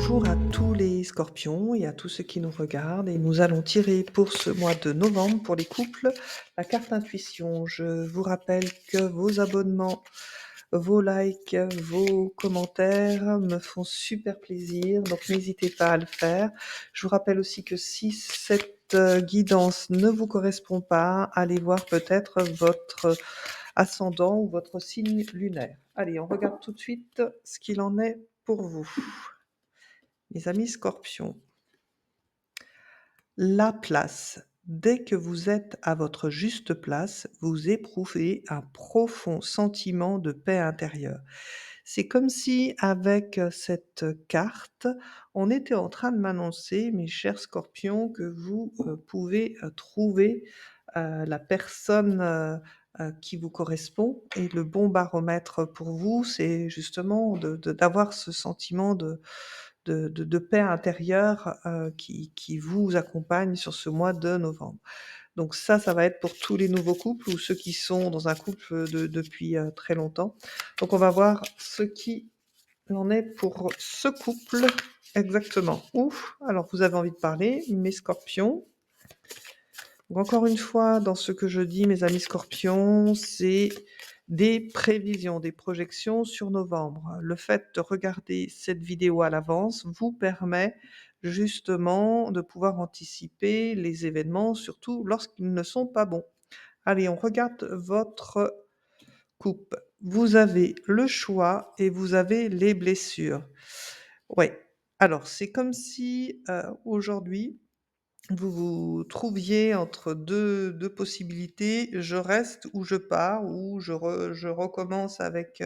Bonjour à tous les scorpions et à tous ceux qui nous regardent et nous allons tirer pour ce mois de novembre pour les couples la carte intuition. Je vous rappelle que vos abonnements, vos likes, vos commentaires me font super plaisir, donc n'hésitez pas à le faire. Je vous rappelle aussi que si cette guidance ne vous correspond pas, allez voir peut-être votre ascendant ou votre signe lunaire. Allez, on regarde tout de suite ce qu'il en est pour vous. Mes amis scorpions, la place. Dès que vous êtes à votre juste place, vous éprouvez un profond sentiment de paix intérieure. C'est comme si, avec cette carte, on était en train de m'annoncer, mes chers scorpions, que vous pouvez trouver la personne qui vous correspond. Et le bon baromètre pour vous, c'est justement d'avoir ce sentiment de paix intérieure qui vous accompagne sur ce mois de novembre. Donc ça va être pour tous les nouveaux couples ou ceux qui sont dans un couple depuis très longtemps. Donc on va voir ce qui en est pour ce couple exactement. Ouf, alors vous avez envie de parler, mes scorpions. Donc encore une fois, dans ce que je dis, mes amis scorpions, c'est des prévisions, des projections sur novembre. Le fait de regarder cette vidéo à l'avance vous permet justement de pouvoir anticiper les événements, surtout lorsqu'ils ne sont pas bons. Allez, on regarde votre coupe. Vous avez le choix et vous avez les blessures. Ouais. Alors, c'est comme si aujourd'hui, vous vous trouviez entre deux possibilités: «Je reste ou je pars» ou «Je recommence avec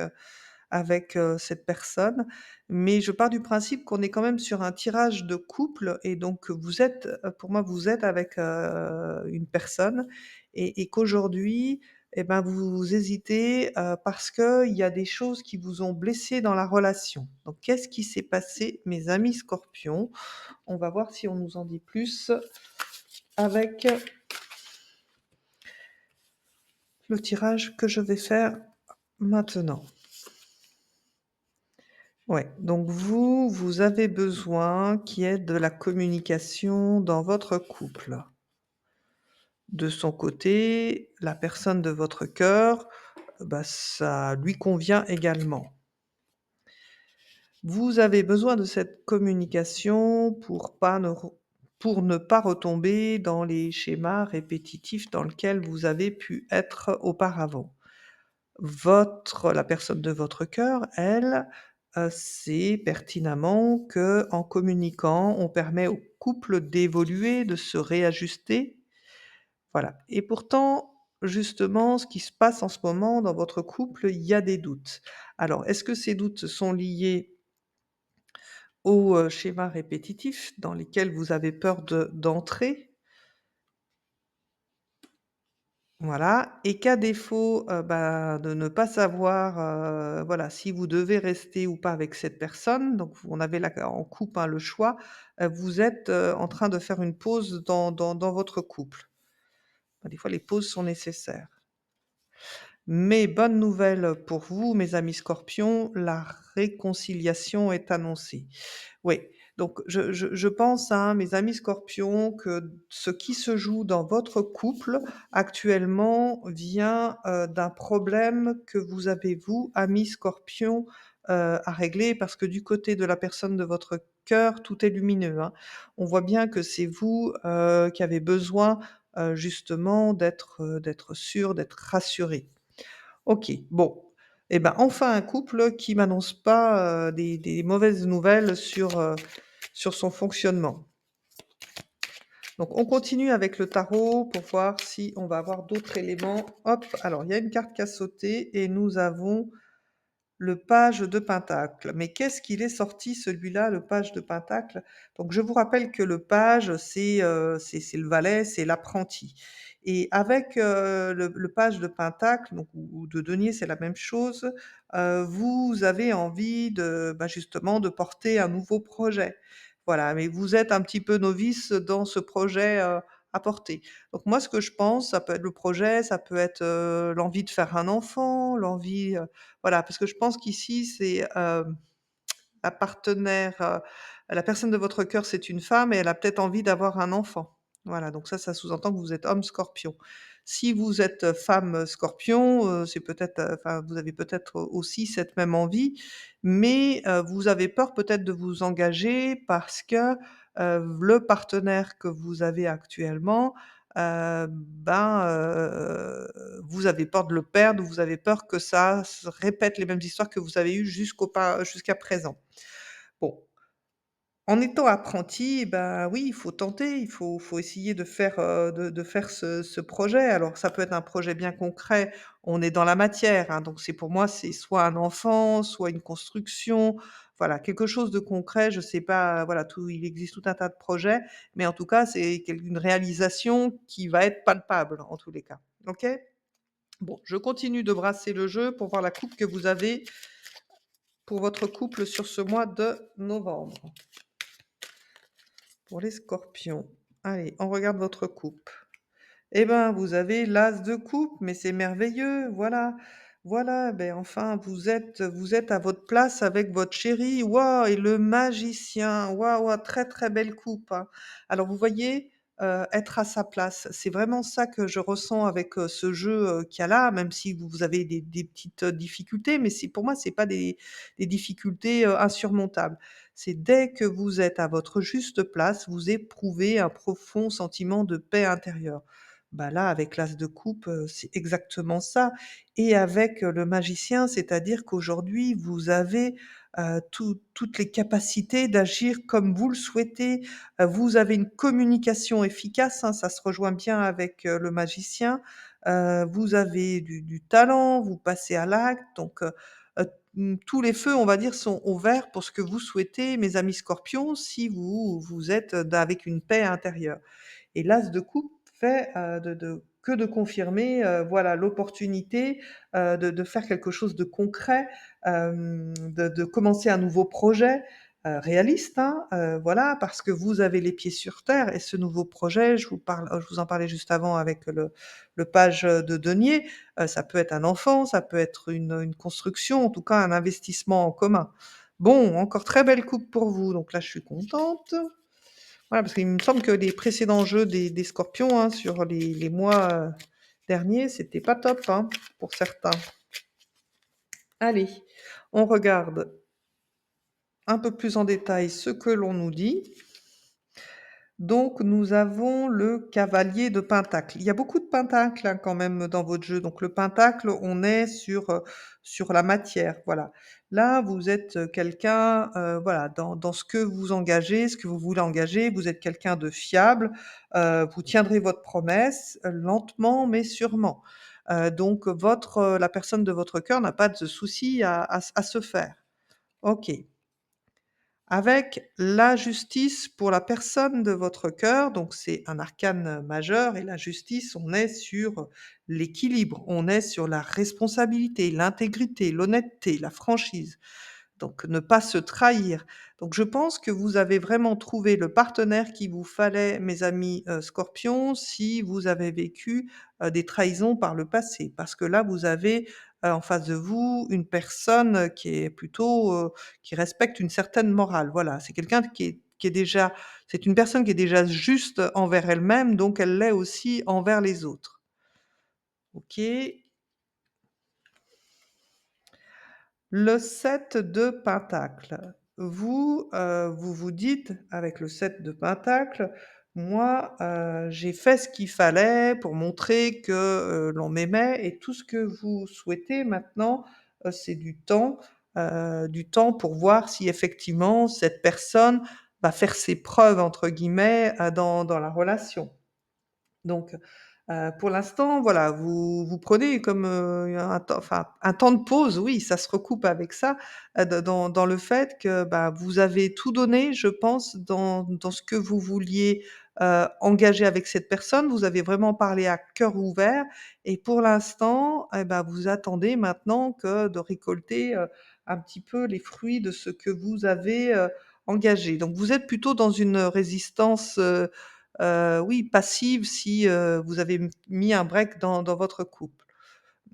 cette personne». Mais je pars du principe qu'on est quand même sur un tirage de couple et donc vous êtes, pour moi, vous êtes avec une personne et qu'aujourd'hui, et ben, vous hésitez, parce qu'il y a des choses qui vous ont blessé dans la relation. Donc qu'est-ce qui s'est passé, mes amis scorpions? On va voir si on nous en dit plus avec le tirage que je vais faire maintenant. Ouais, donc vous avez besoin qu'il y ait de la communication dans votre couple. De son côté, la personne de votre cœur, bah, ça lui convient également. Vous avez besoin de cette communication pour ne pas retomber dans les schémas répétitifs dans lesquels vous avez pu être auparavant. La personne de votre cœur, elle, sait pertinemment qu'en communiquant, on permet au couple d'évoluer, de se réajuster, voilà. Et pourtant, justement, ce qui se passe en ce moment dans votre couple, il y a des doutes. Alors, est-ce que ces doutes sont liés aux schémas répétitifs dans lesquels vous avez peur d'entrer? Voilà, et qu'à défaut, bah, de ne pas savoir, voilà, si vous devez rester ou pas avec cette personne, donc on avait là en couple, hein, le choix, vous êtes, en train de faire une pause dans votre couple. Bah, des fois, les pauses sont nécessaires. Mais bonne nouvelle pour vous, mes amis scorpions, la réconciliation est annoncée. Oui, donc je pense, hein, mes amis scorpions, que ce qui se joue dans votre couple actuellement vient, d'un problème que vous avez vous, amis scorpions, à régler parce que du côté de la personne de votre cœur, tout est lumineux, hein. On voit bien que c'est vous, qui avez besoin, justement d'être sûr, d'être rassuré. OK, bon. Et ben, enfin un couple qui m'annonce pas, des mauvaises nouvelles sur son fonctionnement. Donc on continue avec le tarot pour voir si on va avoir d'autres éléments. Hop, alors il y a une carte qui a sauté et nous avons le page de pentacle. Mais qu'est-ce qu'il est sorti celui-là, le page de pentacle? Donc je vous rappelle que le page, c'est le valet, c'est l'apprenti. Et avec, le page de pentacle, donc ou de denier, c'est la même chose, vous avez envie de, bah, justement de porter un nouveau projet. Voilà, mais vous êtes un petit peu novice dans ce projet, à porter. Donc moi, ce que je pense, ça peut être le projet, ça peut être, l'envie de faire un enfant, l'envie, voilà, parce que je pense qu'ici, c'est, la partenaire, la personne de votre cœur, c'est une femme et elle a peut-être envie d'avoir un enfant. Voilà, donc ça sous-entend que vous êtes homme scorpion. Si vous êtes, femme, scorpion, c'est peut-être, enfin, vous avez peut-être aussi cette même envie, mais vous avez peur peut-être de vous engager parce que, le partenaire que vous avez actuellement, vous avez peur de le perdre, vous avez peur que ça se répète les mêmes histoires que vous avez eues jusqu'à présent. Bon, en étant apprenti, bah, oui, il faut tenter, il faut essayer de faire ce projet. Alors ça peut être un projet bien concret, on est dans la matière, hein, donc c'est pour moi, c'est soit un enfant, soit une construction, voilà, quelque chose de concret. Je sais pas, voilà, il existe tout un tas de projets, mais en tout cas, c'est une réalisation qui va être palpable en tous les cas. OK? Bon, je continue de brasser le jeu pour voir la coupe que vous avez pour votre couple sur ce mois de novembre. Pour les scorpions. Allez, on regarde votre coupe. Eh ben, vous avez l'as de coupe, mais c'est merveilleux, voilà. Voilà, ben, enfin, vous êtes à votre place avec votre chéri. Waouh! Et le magicien, waouh, waouh, très, très belle coupe, hein. Alors vous voyez, être à sa place, c'est vraiment ça que je ressens avec, ce jeu, qu'il y a là, même si vous avez des petites, difficultés, mais pour moi, c'est pas des difficultés, insurmontables. C'est dès que vous êtes à votre juste place, vous éprouvez un profond sentiment de paix intérieure. Bah, là, avec l'as de coupe, c'est exactement ça et avec, le magicien, c'est-à-dire qu'aujourd'hui, vous avez, toutes les capacités d'agir comme vous le souhaitez. Vous avez une communication efficace, hein, ça se rejoint bien avec, le magicien. Vous avez du talent, vous passez à l'acte donc tous les feux, on va dire, sont au vert pour ce que vous souhaitez, mes amis scorpions, si vous êtes, avec une paix intérieure. Et l'as de coupe fait, de confirmer, voilà, l'opportunité, de faire quelque chose de concret, de commencer un nouveau projet, réaliste, hein, voilà, parce que vous avez les pieds sur terre et ce nouveau projet, je vous en parlais juste avant avec le page, de denier, ça peut être un enfant, ça peut être une construction, en tout cas un investissement en commun. Bon, encore très belle coupe pour vous, donc là je suis contente. Voilà, parce qu'il me semble que les précédents jeux des scorpions, hein, sur les mois, derniers, c'était pas top, hein, pour certains. Allez, on regarde un peu plus en détail ce que l'on nous dit. Donc nous avons le cavalier de pentacle. Il y a beaucoup de pentacles, hein, quand même dans votre jeu. Donc le pentacle, on est sur la matière, voilà. Là, vous êtes, quelqu'un, voilà, dans ce que vous engagez, ce que vous voulez engager, vous êtes quelqu'un de fiable, vous tiendrez votre promesse, lentement mais sûrement. Donc la personne de votre cœur n'a pas de souci à se faire. OK. Avec la justice pour la personne de votre cœur, donc c'est un arcane majeur et la justice, on est sur l'équilibre, on est sur la responsabilité, l'intégrité, l'honnêteté, la franchise. Donc ne pas se trahir. Donc je pense que vous avez vraiment trouvé le partenaire qu'il vous fallait, mes amis, scorpions, si vous avez vécu, des trahisons par le passé. Parce que là, vous avez, en face de vous une personne, qui est plutôt, qui respecte une certaine morale. Voilà, c'est quelqu'un qui est déjà c'est une personne qui est déjà juste envers elle-même, donc elle l'est aussi envers les autres. OK. Le 7 de pentacle. Vous vous dites avec le 7 de pentacle: «Moi, j'ai fait ce qu'il fallait pour montrer que, l'on m'aimait» et tout ce que vous souhaitez maintenant, c'est du temps pour voir si effectivement cette personne va «faire ses preuves» entre guillemets, dans la relation. Donc, pour l'instant, voilà, vous prenez comme, un temps de pause, oui, ça se recoupe avec ça, dans le fait que, bah, vous avez tout donné, je pense, dans ce que vous vouliez, engager avec cette personne. Vous avez vraiment parlé à cœur ouvert et pour l'instant, et bah, vous attendez maintenant que de récolter, un petit peu les fruits de ce que vous avez, engagé. Donc vous êtes plutôt dans une résistance, oui, passive si, vous avez mis un break dans votre couple.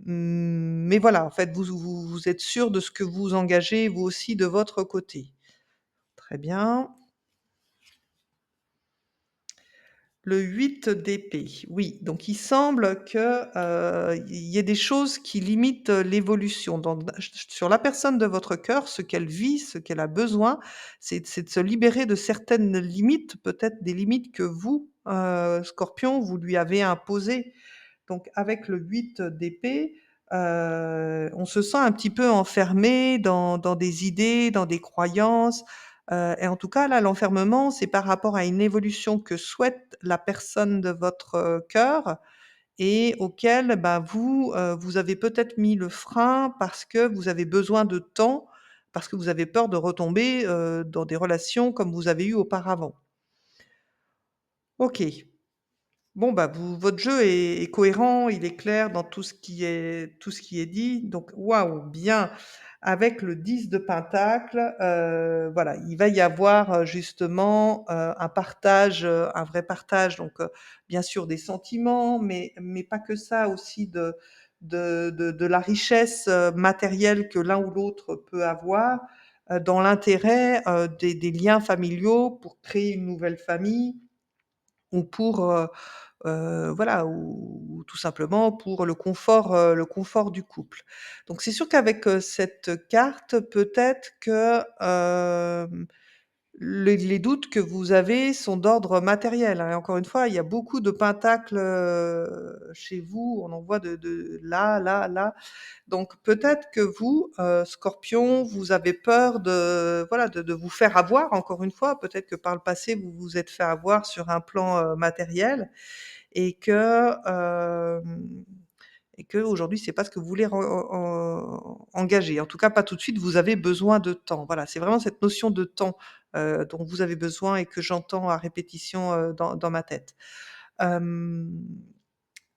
Mais voilà, en fait, vous êtes sûr de ce que vous engagez, vous aussi, de votre côté. Très bien. Le 8 d'épée, oui, donc il semble que, il y ait des choses qui limitent, l'évolution dans sur la personne de votre cœur, ce qu'elle vit, ce qu'elle a besoin, c'est de se libérer de certaines limites, peut-être des limites que vous, Scorpion, vous lui avez imposées. Donc avec le 8 d'épée, on se sent un petit peu enfermé dans des idées, dans des croyances, et en tout cas là, l'enfermement, c'est par rapport à une évolution que souhaite la personne de votre, cœur et auquel, bah, vous, vous avez peut-être mis le frein parce que vous avez besoin de temps, parce que vous avez peur de retomber, dans des relations comme vous avez eu auparavant. OK. Bon, bah, votre jeu est cohérent, il est clair dans tout ce qui est dit, donc waouh, bien. Avec le 10 de pentacle, voilà, il va y avoir, justement, un vrai partage donc, bien sûr des sentiments, mais pas que ça, aussi de la richesse, matérielle que l'un ou l'autre peut avoir, dans l'intérêt, des liens familiaux pour créer une nouvelle famille ou pour, voilà, ou tout simplement pour le confort du couple. Donc c'est sûr qu'avec, cette carte, peut-être que, les doutes que vous avez sont d'ordre matériel, hein, et encore une fois, il y a beaucoup de pentacles, chez vous. On en voit de là, là, là. Donc peut-être que vous, Scorpion, vous avez peur de voilà, de vous faire avoir encore une fois. Peut-être que par le passé, vous vous êtes fait avoir sur un plan, matériel et que, qu'aujourd'hui, c'est pas ce que vous voulez engager. En tout cas, pas tout de suite, vous avez besoin de temps. Voilà, c'est vraiment cette notion de temps, dont vous avez besoin et que j'entends à répétition, dans ma tête. Hem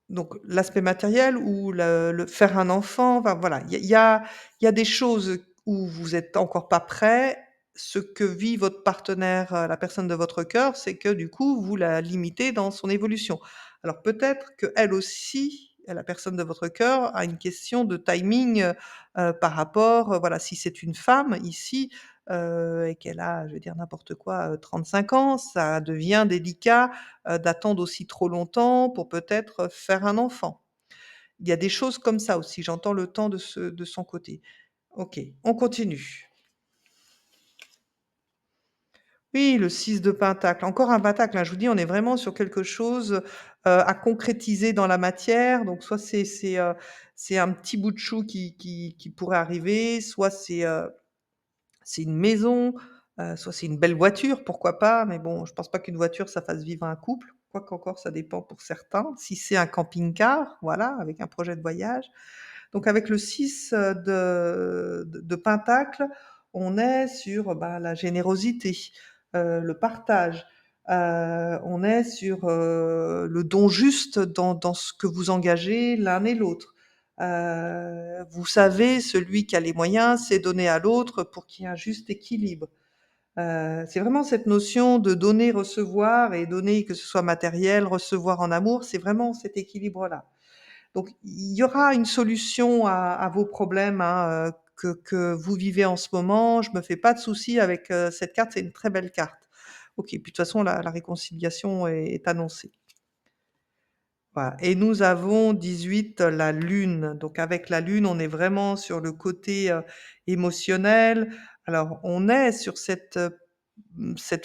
donc l'aspect matériel ou le faire un enfant, enfin voilà, il y a des choses où vous êtes encore pas prêt. Ce que vit votre partenaire, la personne de votre cœur, c'est que du coup, vous la limitez dans son évolution. Alors peut-être qu'elle aussi, la personne de votre cœur, a une question de timing, par rapport, voilà, si c'est une femme ici, et qu'elle a, je vais dire n'importe quoi, 35 ans, ça devient délicat d'attendre aussi trop longtemps pour peut-être, faire un enfant. Il y a des choses comme ça aussi, j'entends le temps de son côté. OK, on continue. Oui, le 6 de pentacle, encore un pentacle, hein, je vous dis, on est vraiment sur quelque chose, à concrétiser dans la matière, donc soit c'est un petit bout de chou qui pourrait arriver, soit c'est une maison, soit c'est une belle voiture, pourquoi pas, mais bon, je pense pas qu'une voiture, ça fasse vivre un couple, quoique encore ça dépend pour certains. Si c'est un camping-car, voilà, avec un projet de voyage. Donc avec le 6 de pentacle, on est sur, bah, la générosité, le partage, on est sur, le don juste dans ce que vous engagez l'un et l'autre. Vous savez, celui qui a les moyens, c'est donner à l'autre pour qu'il y ait un juste équilibre. C'est vraiment cette notion de donner, recevoir et donner, que ce soit matériel, recevoir en amour, c'est vraiment cet équilibre-là. Donc il y aura une solution à vos problèmes, hein, que vous vivez en ce moment. Je me fais pas de soucis avec, cette carte, c'est une très belle carte. OK, puis de toute façon la réconciliation est annoncée. Voilà, et nous avons 18 la lune. Donc avec la lune, on est vraiment sur le côté, émotionnel. Alors on est sur cette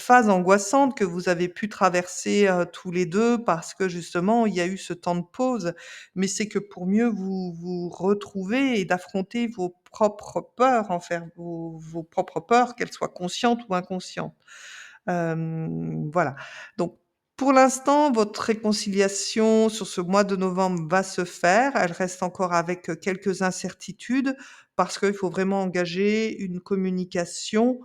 phase angoissante que vous avez pu traverser, tous les 2 parce que justement il y a eu ce temps de pause. Mais c'est que pour mieux vous retrouver et d'affronter vos propres peurs, en faire vos propres peurs, qu'elles soient conscientes ou inconscientes. Voilà. Donc pour l'instant, votre réconciliation sur ce mois de novembre va se faire. Elle reste encore avec, quelques incertitudes parce qu'il faut vraiment engager une communication,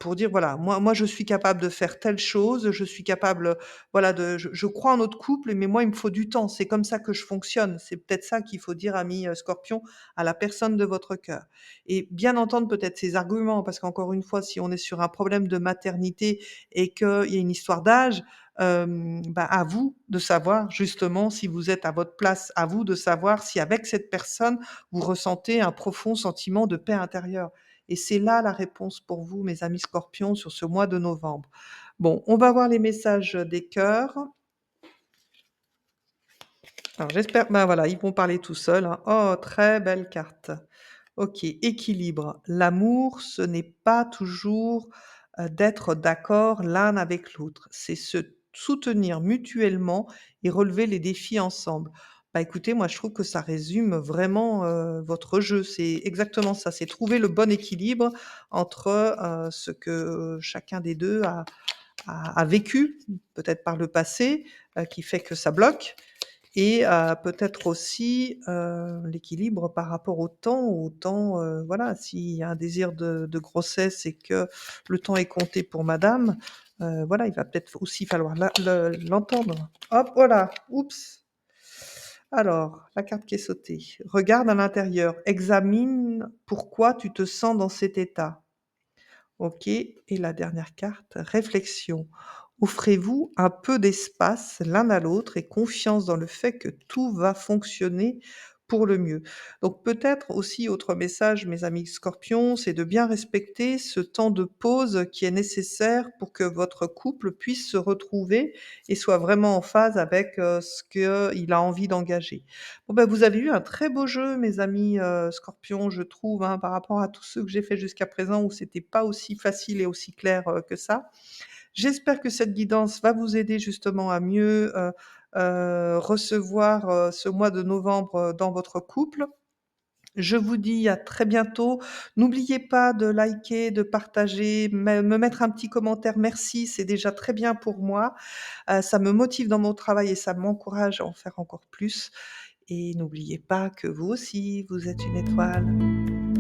pour dire: «Voilà, moi je suis capable de faire telle chose, je suis capable, voilà, je crois en notre couple, mais moi il me faut du temps, c'est comme ça que je fonctionne». C'est peut-être ça qu'il faut dire, ami, Scorpion, à la personne de votre cœur et bien entendre peut-être ses arguments parce qu'encore une fois, si on est sur un problème de maternité et qu'il y a une histoire d'âge, bah, à vous de savoir justement si vous êtes à votre place, à vous de savoir si avec cette personne, vous ressentez un profond sentiment de paix intérieure et c'est là la réponse pour vous, mes amis scorpions, sur ce mois de novembre. Bon, on va voir les messages des cœurs. Alors j'espère ben voilà, ils vont parler tout seuls, hein. Oh, très belle carte. OK, équilibre. L'amour, ce n'est pas toujours, d'être d'accord l'un avec l'autre. C'est se soutenir mutuellement et relever les défis ensemble. Bah, écoutez, moi, je trouve que ça résume vraiment, votre jeu. C'est exactement ça, c'est trouver le bon équilibre entre, ce que chacun des 2 a vécu, peut-être par le passé, qui fait que ça bloque et peut-être aussi, l'équilibre par rapport au temps, voilà, s'il y a un désir de grossesse et que le temps est compté pour madame, voilà, il va peut-être aussi falloir l'entendre. Hop, oh là, oups! Alors, la carte qui est sautée. Regarde à l'intérieur, examine pourquoi tu te sens dans cet état. OK, et la dernière carte, réflexion. Offrez-vous un peu d'espace l'un à l'autre et confiance dans le fait que tout va fonctionner pour le mieux. Donc peut-être aussi autre message, mes amis scorpions, c'est de bien respecter ce temps de pause qui est nécessaire pour que votre couple puisse se retrouver et soit vraiment en phase avec, ce qu'il a envie d'engager. Bon, ben vous avez eu un très beau jeu, mes amis, scorpions, je trouve, hein, par rapport à tous ceux que j'ai fait jusqu'à présent où c'était pas aussi facile et aussi clair, que ça. J'espère que cette guidance va vous aider justement à mieux, recevoir, ce mois de novembre, dans votre couple. Je vous dis à très bientôt. N'oubliez pas de liker, de partager, me mettre un petit commentaire «merci», c'est déjà très bien pour moi. Ça me motive dans mon travail et ça m'encourage à en faire encore plus et n'oubliez pas que vous aussi, vous êtes une étoile.